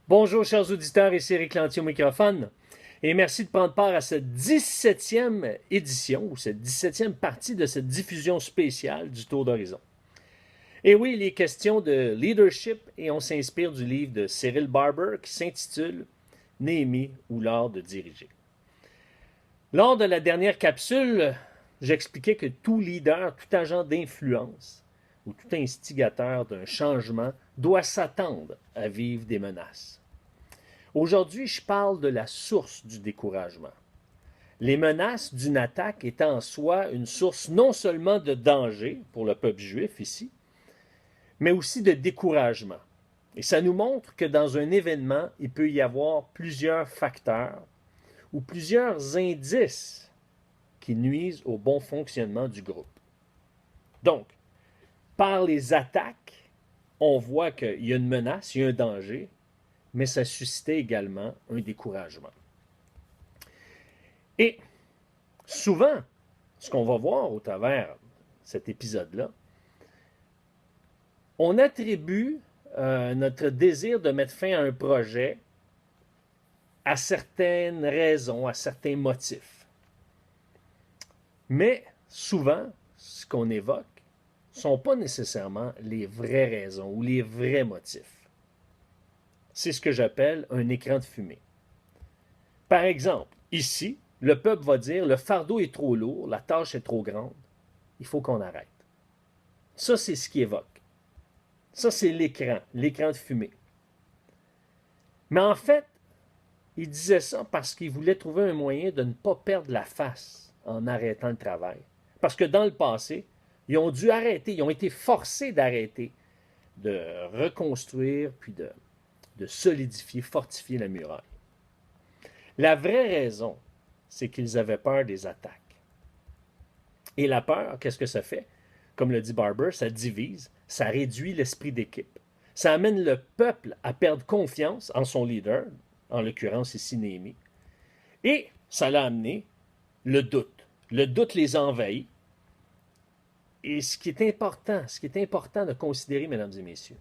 Bonjour chers auditeurs, ici Eric Lantier au microphone et merci de prendre part à cette 17e édition ou cette 17e partie de cette diffusion spéciale du Tour d'Horizon. Et oui, il est question de leadership et on s'inspire du livre de Cyril Barber qui s'intitule Néhémie ou l'art de diriger. Lors de la dernière capsule, j'expliquais que tout leader, tout agent d'influence ou tout instigateur d'un changement doit s'attendre à vivre des menaces. Aujourd'hui, je parle de la source du découragement. Les menaces d'une attaque étant en soi une source non seulement de danger pour le peuple juif ici, mais aussi de découragement. Et ça nous montre que dans un événement, il peut y avoir plusieurs facteurs ou plusieurs indices qui nuisent au bon fonctionnement du groupe. Donc, par les attaques, on voit qu'il y a une menace, il y a un danger, mais ça suscitait également un découragement. Et souvent, ce qu'on va voir au travers cet épisode-là, on attribue notre désir de mettre fin à un projet à certaines raisons, à certains motifs. Mais souvent, ce qu'on évoque ne sont pas nécessairement les vraies raisons ou les vrais motifs. C'est ce que j'appelle un écran de fumée. Par exemple, ici, le peuple va dire le fardeau est trop lourd, la tâche est trop grande, il faut qu'on arrête. Ça, c'est ce qui évoque. Ça, c'est l'écran de fumée. Mais en fait, il disait ça parce qu'il voulait trouver un moyen de ne pas perdre la face en arrêtant le travail. Parce que dans le passé, ils ont dû arrêter, ils ont été forcés d'arrêter, de reconstruire, puis de solidifier, fortifier la muraille. La vraie raison, c'est qu'ils avaient peur des attaques. Et la peur, qu'est-ce que ça fait? Comme le dit Barber, ça divise, ça réduit l'esprit d'équipe. Ça amène le peuple à perdre confiance en son leader, en l'occurrence ici Néhémie. Et ça l'a amené le doute. Le doute les a envahis. Et ce qui est important de considérer, mesdames et messieurs,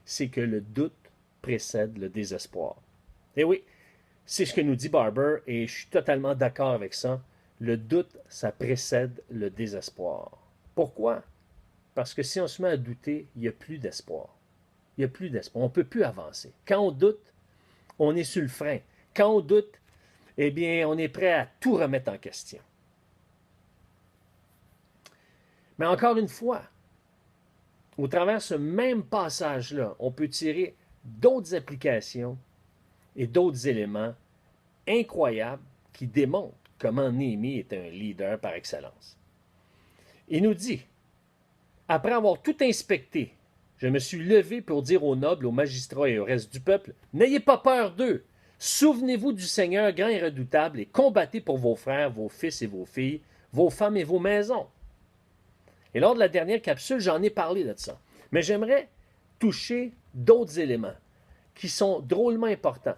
c'est que le doute précède le désespoir. Et oui, c'est ce que nous dit Barber et je suis totalement d'accord avec ça. Le doute, ça précède le désespoir. Pourquoi? Parce que si on se met à douter, il n'y a plus d'espoir. Il n'y a plus d'espoir. On ne peut plus avancer. Quand on doute, on est sur le frein. Quand on doute, eh bien, on est prêt à tout remettre en question. Mais encore une fois, au travers de ce même passage-là, on peut tirer d'autres applications et d'autres éléments incroyables qui démontrent comment Néhémie est un leader par excellence. Il nous dit, après avoir tout inspecté, je me suis levé pour dire aux nobles, aux magistrats et au reste du peuple, n'ayez pas peur d'eux. Souvenez-vous du Seigneur grand et redoutable et combattez pour vos frères, vos fils et vos filles, vos femmes et vos maisons. Et lors de la dernière capsule, j'en ai parlé de ça. Mais j'aimerais toucher d'autres éléments qui sont drôlement importants.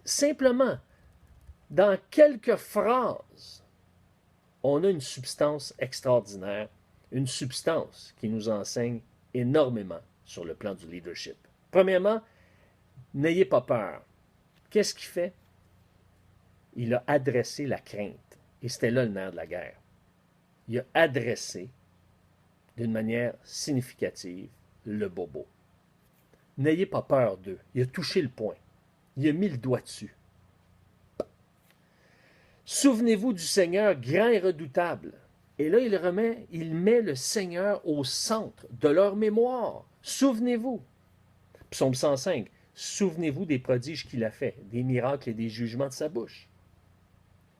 Simplement, dans quelques phrases, on a une substance extraordinaire, une substance qui nous enseigne énormément sur le plan du leadership. Premièrement, n'ayez pas peur. Qu'est-ce qu'il fait? Il a adressé la crainte. Et c'était là le nerf de la guerre. Il a adressé d'une manière significative le bobo. N'ayez pas peur d'eux. Il a touché le point. Il a mis le doigt dessus. Souvenez-vous du Seigneur grand et redoutable. Et là, il met le Seigneur au centre de leur mémoire. Souvenez-vous. Psaume 105. Souvenez-vous des prodiges qu'il a faits, des miracles et des jugements de sa bouche.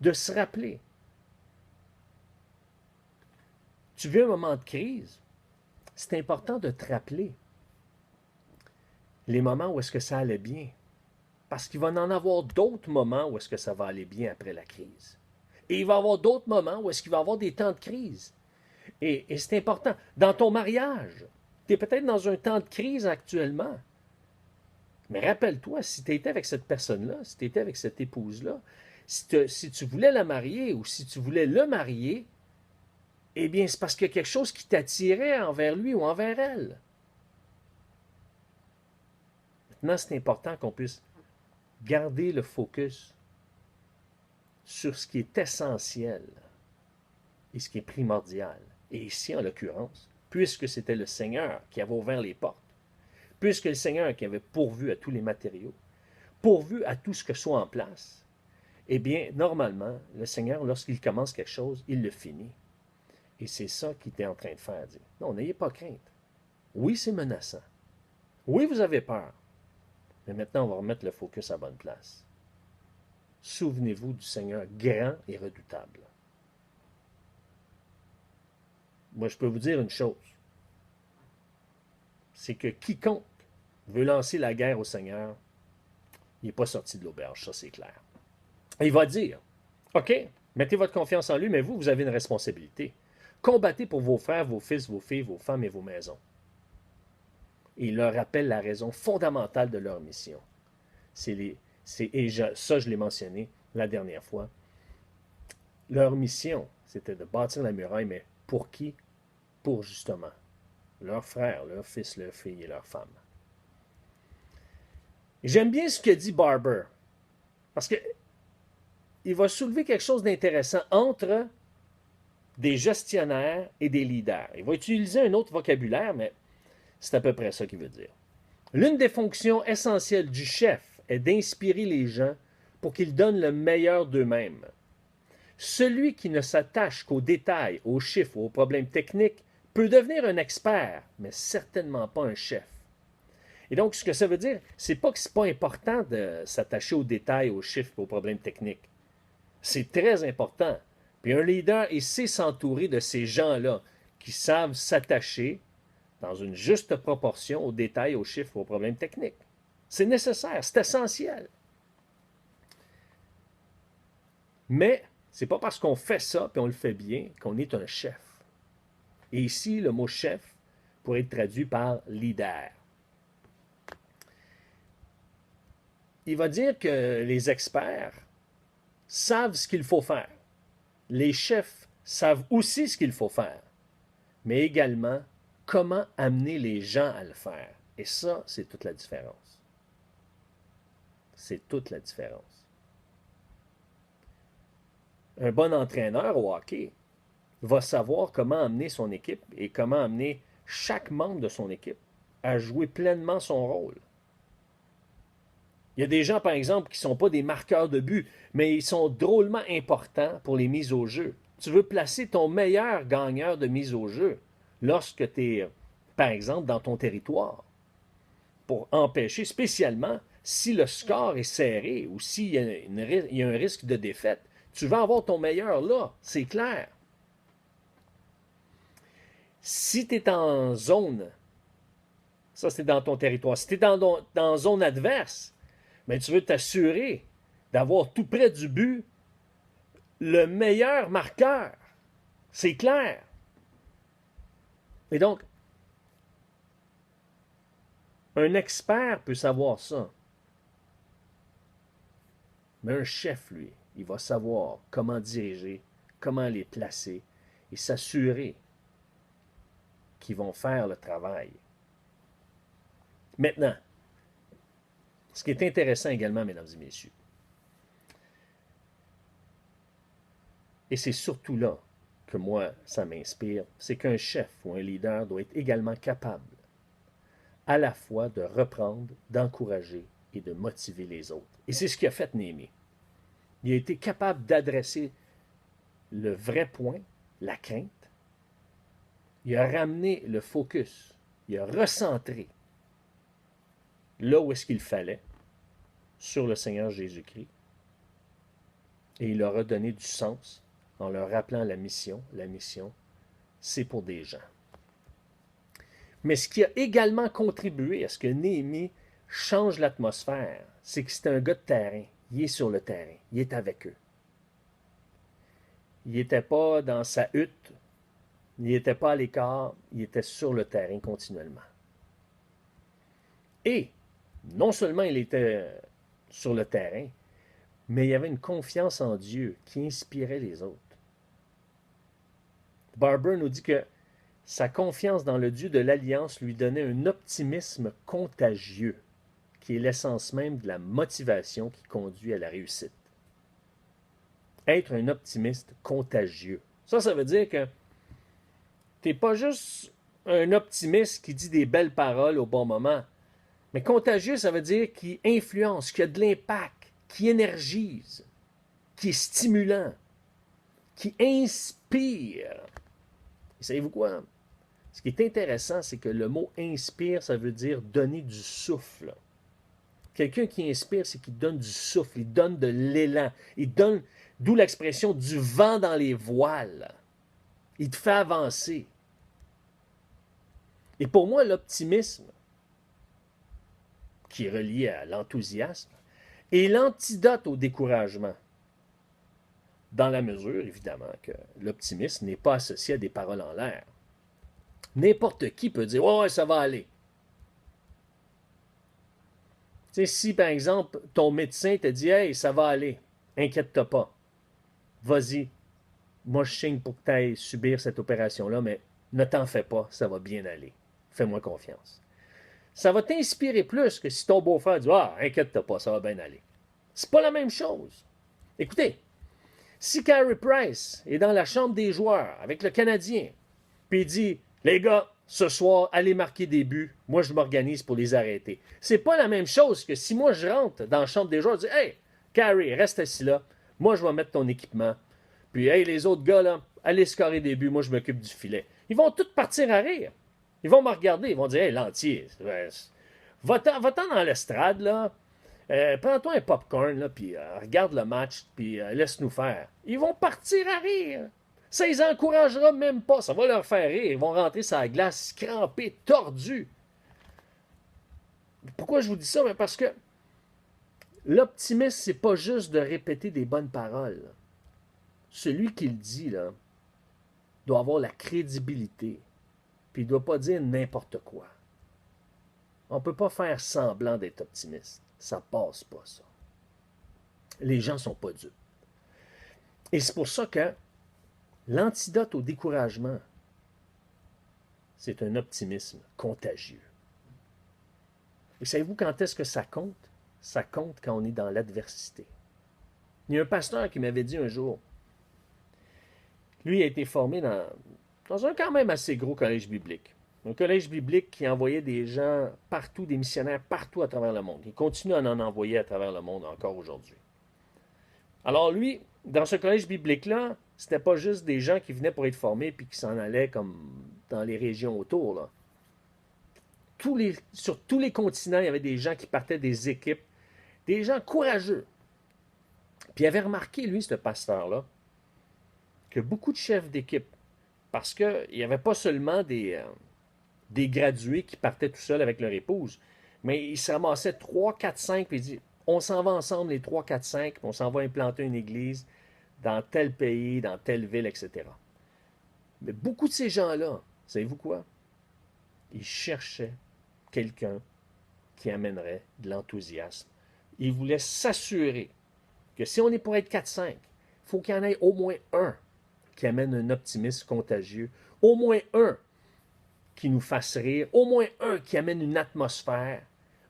De se rappeler. Tu vis un moment de crise, c'est important de te rappeler les moments où est-ce que ça allait bien. Parce qu'il va en avoir d'autres moments où est-ce que ça va aller bien après la crise. Et il va y avoir d'autres moments où est-ce qu'il va y avoir des temps de crise. Et c'est important. Dans ton mariage, tu es peut-être dans un temps de crise actuellement. Mais rappelle-toi, si tu étais avec cette personne-là, si tu étais avec cette épouse-là, si tu voulais la marier ou si tu voulais le marier, eh bien, c'est parce qu'il y a quelque chose qui t'attirait envers lui ou envers elle. Maintenant, c'est important qu'on puisse Gardez le focus sur ce qui est essentiel et ce qui est primordial. Et ici, en l'occurrence, puisque c'était le Seigneur qui avait ouvert les portes, puisque le Seigneur qui avait pourvu à tous les matériaux, pourvu à tout ce que soit en place, eh bien, normalement, le Seigneur, lorsqu'il commence quelque chose, il le finit. Et c'est ça qu'il était en train de faire. Dire, non, n'ayez pas crainte. Oui, c'est menaçant. Oui, vous avez peur. Mais maintenant, on va remettre le focus à la bonne place. Souvenez-vous du Seigneur grand et redoutable. Moi, je peux vous dire une chose. C'est que quiconque veut lancer la guerre au Seigneur, il n'est pas sorti de l'auberge, ça c'est clair. Et il va dire, OK, mettez votre confiance en lui, mais vous avez une responsabilité. Combattez pour vos frères, vos fils, vos filles, vos femmes et vos maisons. Et il leur rappelle la raison fondamentale de leur mission. Ça, je l'ai mentionné la dernière fois. Leur mission, c'était de bâtir la muraille, mais pour qui? Pour justement leurs frères, leurs fils, leurs filles et leurs femmes. Et j'aime bien ce que dit Barber, parce que il va soulever quelque chose d'intéressant entre des gestionnaires et des leaders. Il va utiliser un autre vocabulaire, mais c'est à peu près ça qu'il veut dire. L'une des fonctions essentielles du chef est d'inspirer les gens pour qu'ils donnent le meilleur d'eux-mêmes. Celui qui ne s'attache qu'aux détails, aux chiffres, aux problèmes techniques peut devenir un expert, mais certainement pas un chef. Et donc, ce que ça veut dire, c'est pas que c'est pas important de s'attacher aux détails, aux chiffres, aux problèmes techniques. C'est très important. Puis un leader, il sait s'entourer de ces gens-là qui savent s'attacher dans une juste proportion aux détails, aux chiffres, aux problèmes techniques. C'est nécessaire, c'est essentiel. Mais c'est pas parce qu'on fait ça et on le fait bien qu'on est un chef. Et ici, le mot chef pourrait être traduit par leader. Il va dire que les experts savent ce qu'il faut faire. Les chefs savent aussi ce qu'il faut faire, mais également comment amener les gens à le faire. Et ça, c'est toute la différence. C'est toute la différence. Un bon entraîneur au hockey va savoir comment amener son équipe et comment amener chaque membre de son équipe à jouer pleinement son rôle. Il y a des gens, par exemple, qui ne sont pas des marqueurs de but, mais ils sont drôlement importants pour les mises au jeu. Tu veux placer ton meilleur gagneur de mise au jeu lorsque tu es, par exemple, dans ton territoire, pour empêcher, spécialement si le score est serré ou s'il y a un risque de défaite. Tu vas avoir ton meilleur là, c'est clair. Si tu es en zone, ça c'est dans ton territoire, si tu es dans zone adverse, mais tu veux t'assurer d'avoir tout près du but le meilleur marqueur. C'est clair. Et donc, un expert peut savoir ça. Mais un chef, lui, il va savoir comment diriger, comment les placer et s'assurer qu'ils vont faire le travail. Maintenant, ce qui est intéressant également, mesdames et messieurs, et c'est surtout là que moi, ça m'inspire, c'est qu'un chef ou un leader doit être également capable à la fois de reprendre, d'encourager et de motiver les autres. Et c'est ce qu'a fait Néhémie. Il a été capable d'adresser le vrai point, la crainte. Il a ramené le focus. Il a recentré là où est-ce qu'il fallait sur le Seigneur Jésus-Christ. Et il leur a donné du sens en leur rappelant la mission. La mission, c'est pour des gens. Mais ce qui a également contribué à ce que Néhémie change l'atmosphère, c'est que c'est un gars de terrain. Il est sur le terrain. Il est avec eux. Il n'était pas dans sa hutte. Il n'était pas à l'écart. Il était sur le terrain continuellement. Et non seulement il était sur le terrain, mais il y avait une confiance en Dieu qui inspirait les autres. Barber nous dit que sa confiance dans le Dieu de l'Alliance lui donnait un optimisme contagieux qui est l'essence même de la motivation qui conduit à la réussite. Être un optimiste contagieux. Ça veut dire que tu n'es pas juste un optimiste qui dit des belles paroles au bon moment. Mais contagieux, ça veut dire qui influence, qui a de l'impact, qui énergise, qui est stimulant, qui inspire. Et savez-vous quoi? Ce qui est intéressant, c'est que le mot inspire, ça veut dire donner du souffle. Quelqu'un qui inspire, c'est qu'il donne du souffle, il donne de l'élan, il donne, d'où l'expression du vent dans les voiles. Il te fait avancer. Et pour moi, l'optimisme, qui est relié à l'enthousiasme, est l'antidote au découragement. Dans la mesure, évidemment, que l'optimisme n'est pas associé à des paroles en l'air. N'importe qui peut dire « Ouais, ça va aller ». Tu sais, si, par exemple, ton médecin te dit « Hey, ça va aller, inquiète-toi pas, vas-y, moi je signe pour que tu ailles subir cette opération-là, mais ne t'en fais pas, ça va bien aller, fais-moi confiance ». Ça va t'inspirer plus que si ton beau-frère dit « Ah, inquiète-toi pas, ça va bien aller ». C'est pas la même chose. Écoutez, si Carey Price est dans la chambre des joueurs avec le Canadien, puis il dit « Les gars, ce soir, allez marquer des buts, moi je m'organise pour les arrêter ». C'est pas la même chose que si moi je rentre dans la chambre des joueurs et je dis « Hey, Carey, reste assis là, moi je vais mettre ton équipement, puis hey, les autres gars là, allez scorer des buts, moi je m'occupe du filet ». Ils vont tous partir à rire. Ils vont me regarder, ils vont dire « Hey, Lantier, va-t'en dans l'estrade, là, prends-toi un popcorn, là, puis regarde le match, puis laisse-nous faire. » Ils vont partir à rire. Ça les encouragera même pas. Ça va leur faire rire. Ils vont rentrer sur la glace crampés, tordus. Pourquoi je vous dis ça? Parce que l'optimisme, c'est pas juste de répéter des bonnes paroles. Celui qui le dit, là, doit avoir la crédibilité. Puis il ne doit pas dire n'importe quoi. On ne peut pas faire semblant d'être optimiste. Ça passe pas, ça. Les gens ne sont pas dupes. Et c'est pour ça que l'antidote au découragement, c'est un optimisme contagieux. Et savez-vous quand est-ce que ça compte? Ça compte quand on est dans l'adversité. Il y a un pasteur qui m'avait dit un jour, lui a été formé dans un quand même assez gros collège biblique. Un collège biblique qui envoyait des gens partout, des missionnaires partout à travers le monde. Il continue à en envoyer à travers le monde encore aujourd'hui. Alors lui, dans ce collège biblique-là, c'était pas juste des gens qui venaient pour être formés puis qui s'en allaient comme dans les régions autour, là. Sur tous les continents, il y avait des gens qui partaient des équipes, des gens courageux. Puis il avait remarqué, lui, ce pasteur-là, que beaucoup de chefs d'équipe, parce qu'il n'y avait pas seulement des gradués qui partaient tout seuls avec leur épouse, mais ils se ramassaient 3, 4, 5, puis ils disaient, on s'en va ensemble les 3, 4, 5, puis on s'en va implanter une église dans tel pays, dans telle ville, etc. Mais beaucoup de ces gens-là, savez-vous quoi? Ils cherchaient quelqu'un qui amènerait de l'enthousiasme. Ils voulaient s'assurer que si on est pour être 4-5, il faut qu'il y en ait au moins un qui amène un optimisme contagieux, au moins un qui nous fasse rire, au moins un qui amène une atmosphère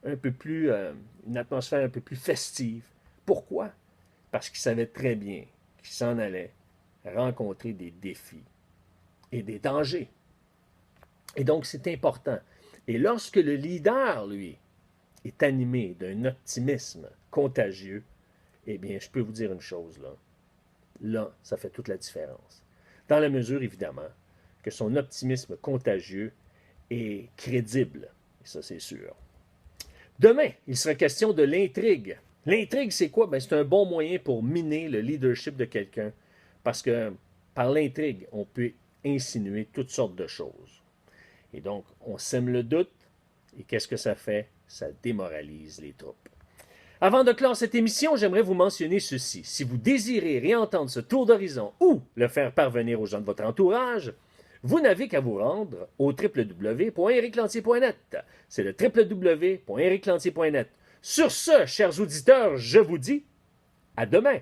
un peu plus festive. Pourquoi? Parce qu'ils savaient très bien qu'ils s'en allaient rencontrer des défis et des dangers. Et donc, c'est important. Et lorsque le leader, lui, est animé d'un optimisme contagieux, eh bien, je peux vous dire une chose, là. Là, ça fait toute la différence. Dans la mesure, évidemment, que son optimisme contagieux est crédible. Et ça, c'est sûr. Demain, il sera question de l'intrigue. L'intrigue, c'est quoi? C'est un bon moyen pour miner le leadership de quelqu'un. Parce que par l'intrigue, on peut insinuer toutes sortes de choses. Et donc, on sème le doute. Et qu'est-ce que ça fait? Ça démoralise les troupes. Avant de clore cette émission, j'aimerais vous mentionner ceci. Si vous désirez réentendre ce tour d'horizon ou le faire parvenir aux gens de votre entourage, vous n'avez qu'à vous rendre au www.ericlantier.net. C'est le www.ericlantier.net. Sur ce, chers auditeurs, je vous dis à demain.